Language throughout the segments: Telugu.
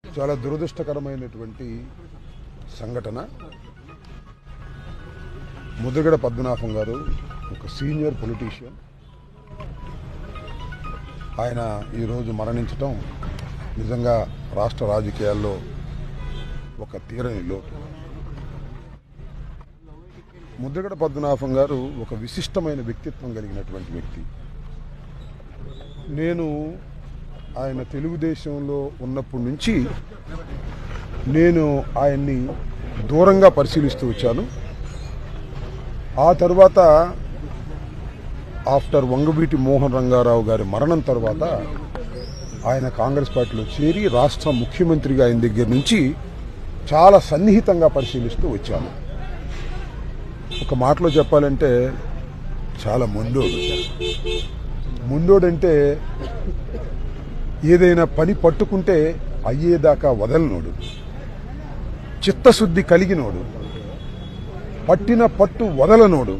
చాలా దురదృష్టకరమైనటువంటి సంఘటన. ముద్రగడ పద్మనాభం గారు ఒక సీనియర్ పొలిటీషియన్. ఆయన ఈరోజు మరణించటం నిజంగా రాష్ట్ర రాజకీయాల్లో ఒక తీరని లోటు. ముద్రగడ పద్మనాభం గారు ఒక విశిష్టమైన వ్యక్తిత్వం కలిగినటువంటి వ్యక్తి. నేను ఆయన తెలుగుదేశంలో ఉన్నప్పటి నుంచి నేను ఆయన్ని దూరంగా పరిశీలిస్తూ వచ్చాను. ఆ తర్వాత ఆఫ్టర్ వంగవీటి మోహన్ రంగారావు గారి మరణం తర్వాత ఆయన కాంగ్రెస్ పార్టీలో చేరి రాష్ట్ర ముఖ్యమంత్రిగా ఆయన దగ్గర నుంచి చాలా సన్నిహితంగా పరిశీలిస్తూ వచ్చాను. ఒక మాటలో చెప్పాలంటే చాలా ముందోడంటే ఏదైనా పని పట్టుకుంటే అయ్యేదాకా వదలనోడు, చిత్తశుద్ధి కలిగినోడు, పట్టిన పట్టు వదలనోడు.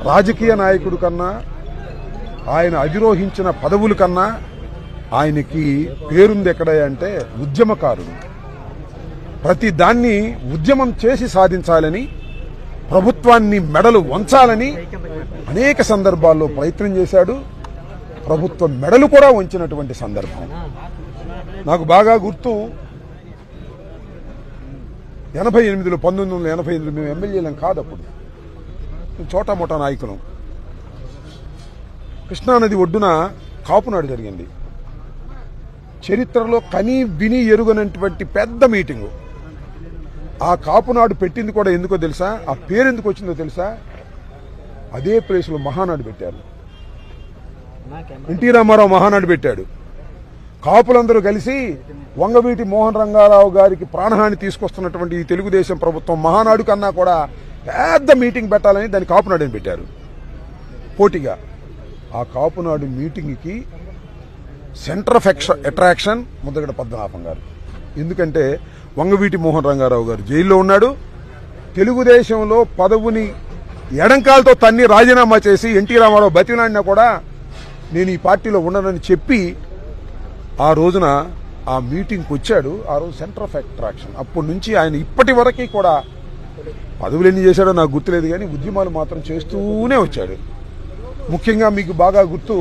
రాజకీయ నాయకుడు కన్నా, ఆయన అధిరోహించిన పదవుల కన్నా ఆయనకి పేరుంది ఎక్కడ అంటే ఉద్యమకారుడు. ప్రతి దాన్ని ఉద్యమం చేసి సాధించాలని, ప్రభుత్వాన్ని మెడలు వంచాలని అనేక సందర్భాల్లో ప్రయత్నం చేశాడు. ప్రభుత్వ మెడలు కూడా వంచినటువంటి సందర్భం నాకు బాగా గుర్తు. 1988 మేము ఎమ్మెల్యేలం కాదు, అప్పుడు చోటామోటా నాయకులం. కృష్ణానది ఒడ్డున కాపునాడు జరిగింది. చరిత్రలో కనీ విని ఎరుగనటువంటి పెద్ద మీటింగు. ఆ కాపునాడు పెట్టింది కూడా ఎందుకో తెలుసా? ఆ పేరు ఎందుకు వచ్చిందో తెలుసా? అదే ప్లేస్లో మహానాడు పెట్టారు. ఎన్టీ రామారావు మహానాడు పెట్టాడు. కాపులందరూ కలిసి వంగవీటి మోహన్ రంగారావు గారికి ప్రాణహాని తీసుకొస్తున్నటువంటి ఈ తెలుగుదేశం ప్రభుత్వం మహానాడు కన్నా కూడా పెద్ద మీటింగ్ పెట్టాలని దాన్ని కాపునాడు అని పెట్టారు పోటీగా. ఆ కాపునాడు మీటింగ్కి centre of attraction Mudragada Padmanabham గారు. ఎందుకంటే వంగవీటి మోహన్ రంగారావు గారు జైల్లో ఉన్నాడు. తెలుగుదేశంలో పదవుని ఎడంకాలతో తన్ని రాజీనామా చేసి ఎన్టీ రామారావు బతిలాడినా కూడా నేను ఈ పార్టీలో ఉండనని చెప్పి ఆ రోజున ఆ మీటింగ్కి వచ్చాడు. ఆ రోజు సెంటర్ ఆఫ్ అట్రాక్షన్. అప్పటి నుంచి ఆయన ఇప్పటి వరకు కూడా పదవులు ఎన్ని చేశాడో నాకు గుర్తులేదు, కానీ ఉద్యమాలు మాత్రం చేస్తూనే వచ్చాడు. ముఖ్యంగా మీకు బాగా గుర్తు,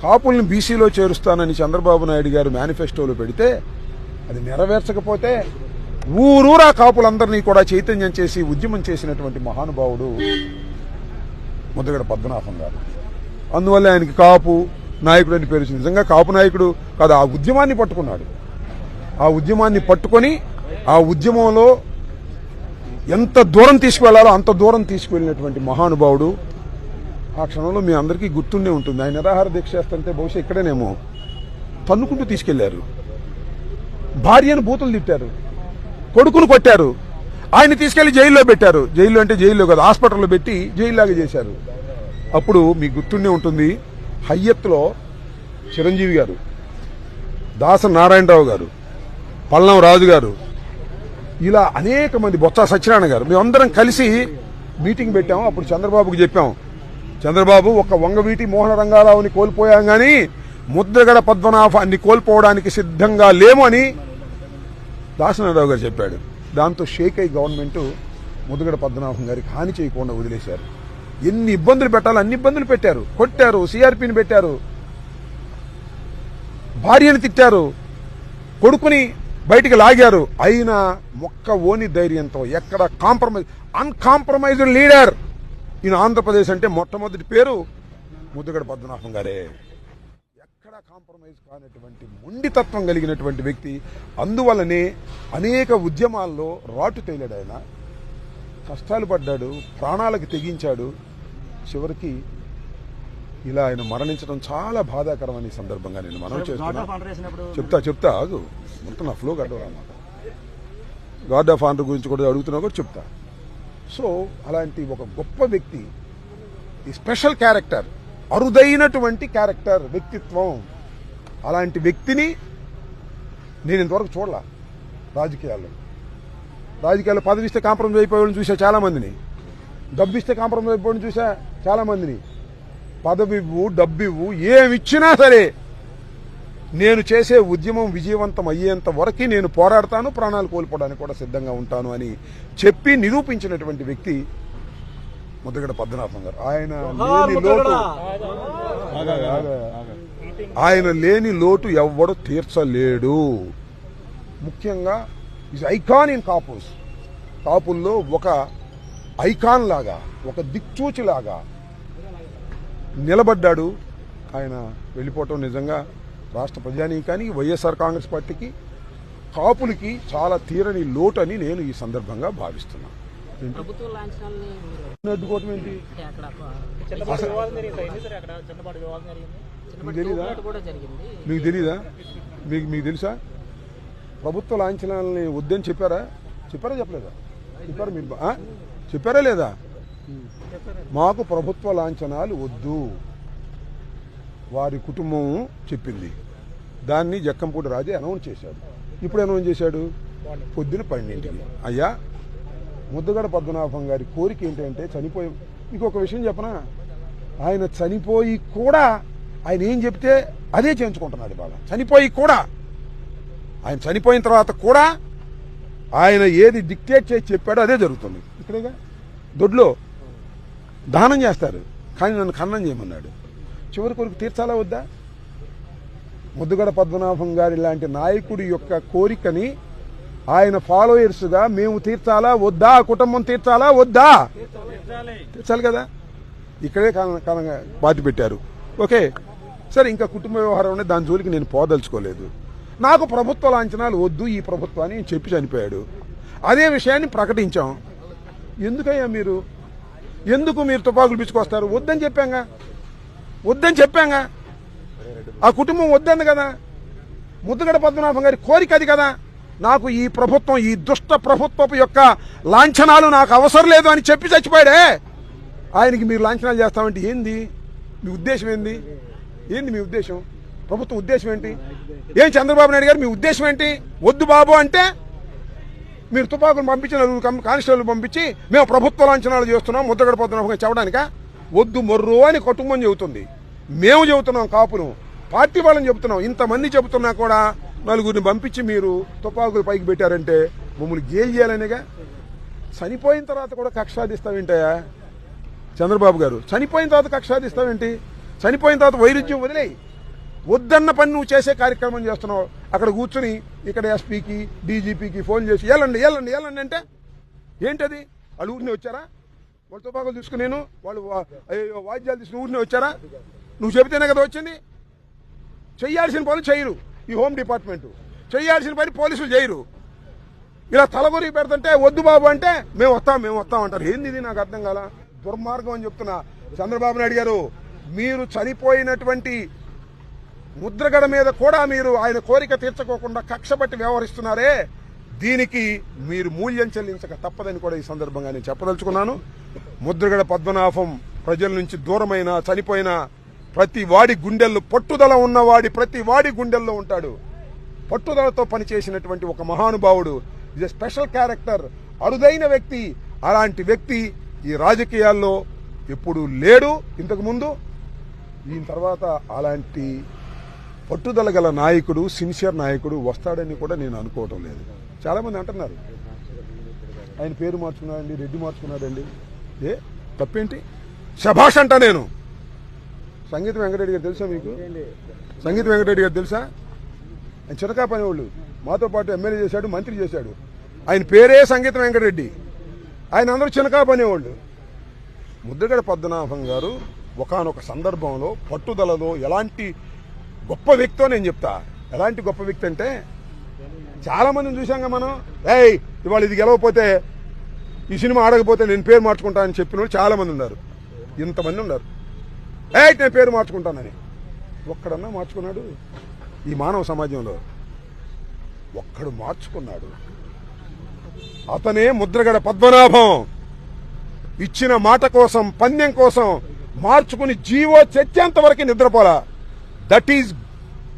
కాపుల్ని బీసీలో చేరుస్తానని చంద్రబాబు నాయుడు గారు మేనిఫెస్టోలో పెడితే అది నెరవేర్చకపోతే ఊరూరా కాపులందరినీ కూడా చైతన్యం చేసి ఉద్యమం చేసినటువంటి మహానుభావుడు ముద్రగడ పద్మనాభం గారు. అందువల్ల ఆయనకి కాపు నాయకుడు అని పేరు వచ్చింది. నిజంగా కాపు నాయకుడు కాదు, ఆ ఉద్యమాన్ని పట్టుకున్నాడు. ఆ ఉద్యమాన్ని పట్టుకొని ఆ ఉద్యమంలో ఎంత దూరం తీసుకువెళ్లాలో అంత దూరం తీసుకువెళ్ళినటువంటి మహానుభావుడు. ఆ క్షణంలో మీ అందరికీ గుర్తుండే ఉంటుంది. ఆయన నిరాహార దీక్ష చేస్తుంటే బహుశా ఇక్కడేనేమో తన్నుకుంటూ తీసుకెళ్లారు. భార్యను బూతులు తిట్టారు, కొడుకును కొట్టారు, ఆయన్ని తీసుకెళ్లి జైల్లో పెట్టారు. జైల్లో అంటే జైల్లో కాదు, హాస్పిటల్లో పెట్టి జైల్లాగా చేశారు. అప్పుడు మీకు గుర్తుండే ఉంటుంది, హయ్యత్లో చిరంజీవి గారు, దాస నారాయణరావు గారు, పల్లం రాజు గారు, ఇలా అనేక మంది, బొత్స సత్యనారాయణ గారు, మేమందరం కలిసి మీటింగ్ పెట్టాము. అప్పుడు చంద్రబాబుకి చెప్పాం, చంద్రబాబు ఒక వంగవీటి మోహన రంగారావుని కోల్పోయాం కానీ ముద్రగడ పద్మనాభాన్ని కోల్పోవడానికి సిద్ధంగా లేము అని దాసనారాయణరావు గారు చెప్పాడు. దాంతో షేక్ అయి గవర్నమెంట్ ముద్రగడ పద్మనాభం గారికి హాని చేయకుండా వదిలేశారు. ఎన్ని ఇబ్బందులు పెట్టాలో అన్ని ఇబ్బందులు పెట్టారు. కొట్టారు, సిఆర్పిని పెట్టారు, భార్యను తిట్టారు, కొడుకుని బయటికి లాగారు. అయినా మొక్క ఓని ధైర్యంతో ఎక్కడ కాంప్రమైజ్, అన్కాంప్రమైజ్డ్ లీడర్ ఈయన ఆంధ్రప్రదేశ్ అంటే మొట్టమొదటి పేరు ముద్రగడ పద్మనాభం గారే. ఎక్కడ కాంప్రమైజ్ కానటువంటి మొండితత్వం కలిగినటువంటి వ్యక్తి. అందువల్లనే అనేక ఉద్యమాల్లో రాటు తేలాడు. ఆయన కష్టాలు పడ్డాడు, ప్రాణాలకు తెగించాడు. చివరికి ఇలా ఆయన మరణించడం చాలా బాధాకరమని సందర్భంగా నేను మనం చేస్తున్నా. చెప్తా ఆగు, మొత్తం నా ఫ్లో గడ్డమాట. గార్డ్ ఆఫ్ ఆనర్ గురించి కూడా అడుగుతున్నా కూడా చెప్తా. సో అలాంటి ఒక గొప్ప వ్యక్తి, ఈ స్పెషల్ క్యారెక్టర్, అరుదైనటువంటి క్యారెక్టర్, వ్యక్తిత్వం. అలాంటి వ్యక్తిని నేను ఇంతవరకు చూడలా రాజకీయాల్లో. పదవి ఇస్తే కాంప్రమైజ్ అయిపోయేవాళ్ళని చూసా చాలా మందిని, డబ్బు ఇస్తే కాంప్రమైజ్ అయిపోయిన చూసా చాలా మందిని. పదవి ఇవ్వు, డబ్బు ఇవ్వు, ఏమిచ్చినా సరే నేను చేసే ఉద్యమం విజయవంతం అయ్యేంత వరకు నేను పోరాడతాను, ప్రాణాలు కోల్పోవడానికి కూడా సిద్ధంగా ఉంటాను అని చెప్పి నిరూపించినటువంటి వ్యక్తి ముద్రగడ పద్మనాభం గారు. ఆయన లేని లోటు ఎవ్వడు తీర్చలేడు. ముఖ్యంగా ఈజ్ ఐకాన్ ఇన్ కాపుస్. కాపుల్లో ఒక ఐకాన్ లాగా, ఒక దిక్చూచి లాగా నిలబడ్డాడు. ఆయన వెళ్ళిపోవటం నిజంగా రాష్ట్ర ప్రజానీకానికి, వైఎస్ఆర్ కాంగ్రెస్ పార్టీకి, కాపులకి చాలా తీరని లోటు అని నేను ఈ సందర్భంగా భావిస్తున్నాను. అడ్డుకోవటం ఏంటి? మీకు తెలీదా? మీకు తెలుసా? ప్రభుత్వ లాంఛనాలని వద్దని చెప్పారా చెప్పలేదా? చెప్పారా మీరు? చెప్పారా లేదా? మాకు ప్రభుత్వ లాంఛనాలు వద్దు వారి కుటుంబం చెప్పింది. దాన్ని జక్కంపూడి రాజే అనౌన్స్ చేశాడు. ఇప్పుడు అనౌన్స్ చేశాడు పొద్దున 12ంటికి. అయ్యా, ముద్రగడ పద్మనాభం గారి కోరిక ఏంటంటే చనిపోయి, ఇంకొక విషయం చెప్పనా, ఆయన చనిపోయి కూడా ఆయన ఏం చెప్తే అదే చేయించుకుంటున్నాడు. ఇవాళ చనిపోయి కూడా, ఆయన చనిపోయిన తర్వాత కూడా ఆయన ఏది డిక్టేట్ చేసి చెప్పాడో అదే జరుగుతుంది. ఇక్కడేగా దొడ్లో దానం చేస్తారు, కానీ నన్ను ఖననం చేయమన్నాడు. చివరి కొరకు తీర్చాలా వద్దా? ముద్రగడ పద్మనాభం గారి లాంటి నాయకుడి యొక్క కోరికని ఆయన ఫాలోయర్స్గా మేము తీర్చాలా వద్దా? కుటుంబం తీర్చాలా వద్దా? తీర్చాలి కదా. ఇక్కడే బాధ పెట్టారు. ఓకే సరే, ఇంకా కుటుంబ వ్యవహారం ఉండే, దాని జోలికి నేను పోదలుచుకోలేదు. నాకు ప్రభుత్వ లాంఛనాలు వద్దు ఈ ప్రభుత్వాన్ని చెప్పి చనిపోయాడు. అదే విషయాన్ని ప్రకటించాం. ఎందుకు మీరు తుపాకులు పిచ్చుకొస్తారు? వద్దని చెప్పాంగా. ఆ కుటుంబం వద్దంది కదా. ముద్రగడ పద్మనాభం గారి కోరిక అది కదా. నాకు ఈ ప్రభుత్వం, ఈ దుష్ట ప్రభుత్వపు యొక్క లాంఛనాలు నాకు అవసరం లేదు అని చెప్పి చచ్చిపోయాడే. ఆయనకి మీరు లాంఛనాలు చేస్తామంటే ఏంది మీ ఉద్దేశం? ఏంది మీ ఉద్దేశం? ప్రభుత్వం ఉద్దేశం ఏంటి? ఏం చంద్రబాబు నాయుడు గారు మీ ఉద్దేశం ఏంటి? వద్దు బాబు అంటే మీరు తుపాకులు పంపించి, కానిస్టేబుల్ పంపించి మేము ప్రభుత్వ లాంఛనాలు చేస్తున్నాం ముద్రగడ పద్మనాభం చెప్పడానిక? వద్దు మొర్రు అని కుటుంబం చెబుతుంది. మేము చెబుతున్నాం, కాపును పార్టీ వాళ్ళని చెబుతున్నాం. ఇంతమంది చెబుతున్నా కూడా నలుగురిని పంపించి మీరు తుపాకులు పైకి పెట్టారంటే మమ్మల్ని గేల్ చేయాలనేగా. చనిపోయిన తర్వాత కూడా కక్ష సాధిస్తావేంటయా చంద్రబాబు గారు? చనిపోయిన తర్వాత కక్ష సాధిస్తావేంటి? చనిపోయిన తర్వాత వైరుధ్యం వదిలేయి. వద్దన్న పని నువ్వు చేసే కార్యక్రమం చేస్తున్నావు. అక్కడ కూర్చుని ఇక్కడ ఎస్పీకి, డీజీపీకి ఫోన్ చేసి వెళ్ళండి అంటే ఏంటది? వాళ్ళు ఊరినే వచ్చారా? వాళ్ళు తుపాకులు తీసుకుని వాళ్ళు వాద్యాలు తీసుకుని ఊరినే వచ్చారా? నువ్వు చెబితేనే కదా వచ్చింది. చెయ్యాల్సిన పనులు చేయరు ఈ హోమ్ డిపార్ట్మెంటు, చెయ్యాల్సిన పని పోలీసులు చేయరు. ఇలా తలగొరికి పెడుతుంటే వద్దు బాబు అంటే మేము వస్తాం అంటారు. ఏంది ఇది? నాకు అర్థం కాల. దుర్మార్గం అని చెప్తున్నా. చంద్రబాబు నాయుడు గారు, మీరు చనిపోయినటువంటి ముద్రగడ మీద కూడా మీరు ఆయన కోరిక తీర్చుకోకుండా కక్షపట్టి వ్యవహరిస్తున్నారే, దీనికి మీరు మూల్యం చెల్లించక తప్పదని కూడా ఈ సందర్భంగా నేను చెప్పదలుచుకున్నాను. ముద్రగడ పద్మనాభం ప్రజల నుంచి దూరమైన, చనిపోయిన ప్రతి వాడి గుండెల్లో, పట్టుదల ఉన్నవాడి ప్రతి వాడి గుండెల్లో ఉంటాడు. పట్టుదలతో పనిచేసినటువంటి ఒక మహానుభావుడు, ఈజ్ ఎ స్పెషల్ క్యారెక్టర్, అరుదైన వ్యక్తి. అలాంటి వ్యక్తి ఈ రాజకీయాల్లో ఎప్పుడు లేడు ఇంతకుముందు. దీని తర్వాత అలాంటి పట్టుదల గల నాయకుడు, సిన్సియర్ నాయకుడు వస్తాడని కూడా నేను అనుకోవటం లేదు. చాలామంది అంటున్నారు ఆయన పేరు మార్చుకున్నాడండి, రెడ్డి మార్చుకున్నాడండి. తప్పేంటి? శభాష్ అంట నేను. సంగీత వెంకటరెడ్డి గారు తెలుసా మీకు? సంగీత వెంకటరెడ్డి గారు తెలుసా? ఆయన చిరకా పనివాళ్ళు, మాతో పాటు ఎమ్మెల్యే చేశాడు, మంత్రి చేశాడు. ఆయన పేరే సంగీత వెంకటరెడ్డి. ఆయన అందరూ చినకా పనేవాళ్ళు. ముద్రగడ పద్మనాభం గారు ఒకానొక సందర్భంలో పట్టుదలలో ఎలాంటి గొప్ప వ్యక్తో నేను చెప్తా. ఎలాంటి గొప్ప వ్యక్తి అంటే, చాలా మందిని చూసాంగా మనం. ఇవాళ ఇది గెలవకపోతే, ఈ సినిమా ఆడకపోతే నేను పేరు మార్చుకుంటానని చెప్పిన వాళ్ళు చాలా మంది ఉన్నారు. ఇంతమంది ఉన్నారు. నేను పేరు మార్చుకుంటానని. ఒక్కడన్నా మార్చుకున్నాడు ఈ మానవ సమాజంలో? ఒక్కడు మార్చుకున్నాడు. అతనే ముద్రగడ పద్మనాభం. ఇచ్చిన మాట కోసం, పందెం కోసం మార్చుకుని జీవో చచ్చేంత వరకు నిద్రపోలా. దట్ ఈజ్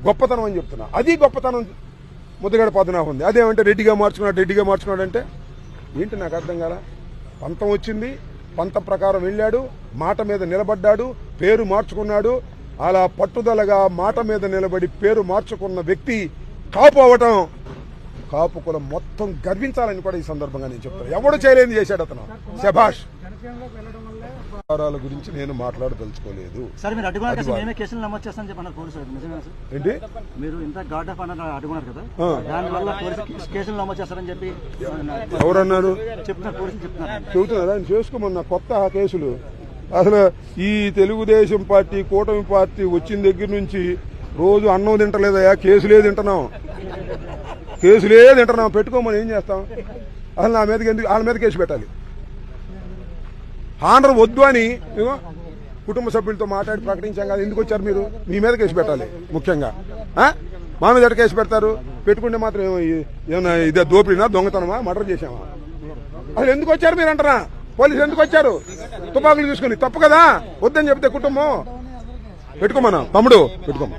గొప్పతనం అని చెప్తున్నా. అది గొప్పతనం ముద్రగడ పద్మనాభం ఉంది. అదేమంటే రెడ్డిగా మార్చుకున్నాడు అంటే ఏంటి? నాకు అర్థం కాల. పంతం వచ్చింది, పంతం ప్రకారం వెళ్ళాడు, మాట మీద నిలబడ్డాడు, పేరు మార్చుకున్నాడు. అలా పట్టుదలగా మాట మీద నిలబడి పేరు మార్చుకున్న వ్యక్తి కాపు అవటం కాపు కులం మొత్తం గర్వించాలని కూడా ఈ సందర్భంగా నేను చెప్తాను. ఎవడు చేయలేని చేశాడు అతను. శభాష్. వ్యవహారాల గురించి నేను మాట్లాడదలుచుకోలేదు. సార్ మీరు అడ్డుకున్నారు మేమే కేసులు నమోదు చేస్తామని చెప్పి పోలీసు నిజమేనా సార్? ఏంటి మీరు ఇంత గార్డ్ ఆఫ్ ఆనర్ అడ్డుకున్నారు కదా, దానివల్ల పోలీసు కేసులు నమోదు చేస్తారని చెప్పి ఎవరన్నారు? చెప్తున్నారు, పోలీసులు చెప్తున్నారు. చెబుతున్నారు ఆయన చేసుకోమన్న కొత్త కేసులు. అసలు ఈ తెలుగుదేశం పార్టీ కూటమి పార్టీ వచ్చిన దగ్గర నుంచి రోజు అన్నం తింటలేదయా, కేసులే తింటున్నాం, కేసులే తింటున్నాం. పెట్టుకోమని ఏం చేస్తాం? అసలు నా మీదకి ఎందుకు వాళ్ళ మీద కేసు పెట్టాలి? ఆనర్ వద్దు అని కుటుంబ సభ్యులతో మాట్లాడి ప్రకటించాం కదా, ఎందుకు వచ్చారు మీరు? మీ మీద కేసు పెట్టాలి ముఖ్యంగా. మా మీద కేసు పెడతారు? పెట్టుకుంటే మాత్రం ఏమన్నా ఇదే దోపిడినా, దొంగతనమా, మర్డర్ చేశామా? అసలు ఎందుకు వచ్చారు మీరు అంటారా? పోలీసులు ఎందుకు వచ్చారు? తుపాకులు తీసుకుని తప్పు కదా, వద్దని చెప్తే కుటుంబం పెట్టుకోమన్నా తమ్ముడు పెట్టుకోమా.